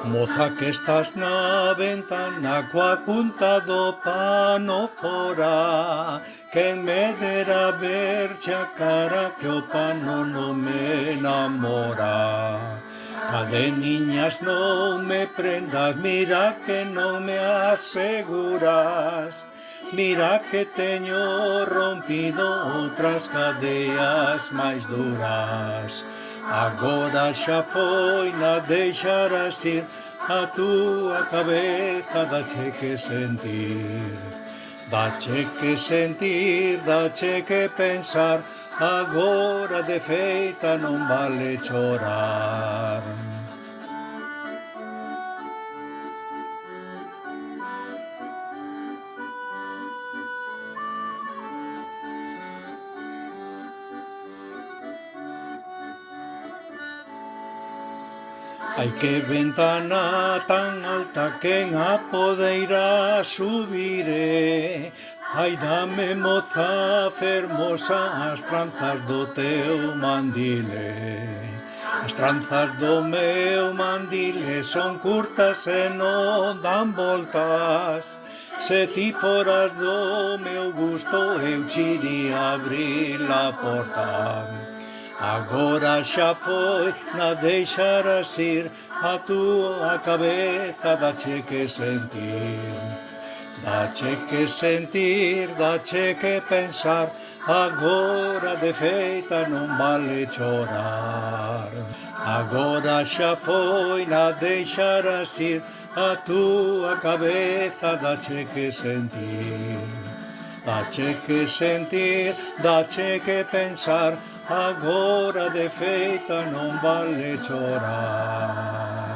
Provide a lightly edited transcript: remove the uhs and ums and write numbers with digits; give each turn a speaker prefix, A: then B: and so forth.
A: Moza que estás na ventana coa punta do pano fora, quen me dera verche a cara que o pano non me enamora. Cade niñas non me prendas, mira que non me aseguras, mira que teño rompido outras cadeas máis duras. Agora xa foi, na deixarás ir, a túa cabeza dache que sentir. Dache que sentir, dache que pensar, agora de feita non vale chorar. Ai que ventana tan alta, quen a podeira subire? Ai dame, moza fermosa, as tranzas do teu mandile. As tranzas do meu mandile son curtas e non dan voltas. Se ti foras do meu gusto, eu chiría abrir a porta. Agora xa foi, na deixarás ir, a túa cabeza dache que sentir. Dache que sentir, dache que pensar, agora de feita non vale chorar. Agora xa foi, na deixarás ir, a túa cabeza dache que sentir. Dache que sentir, dache que pensar, agora de feita non vale chorar.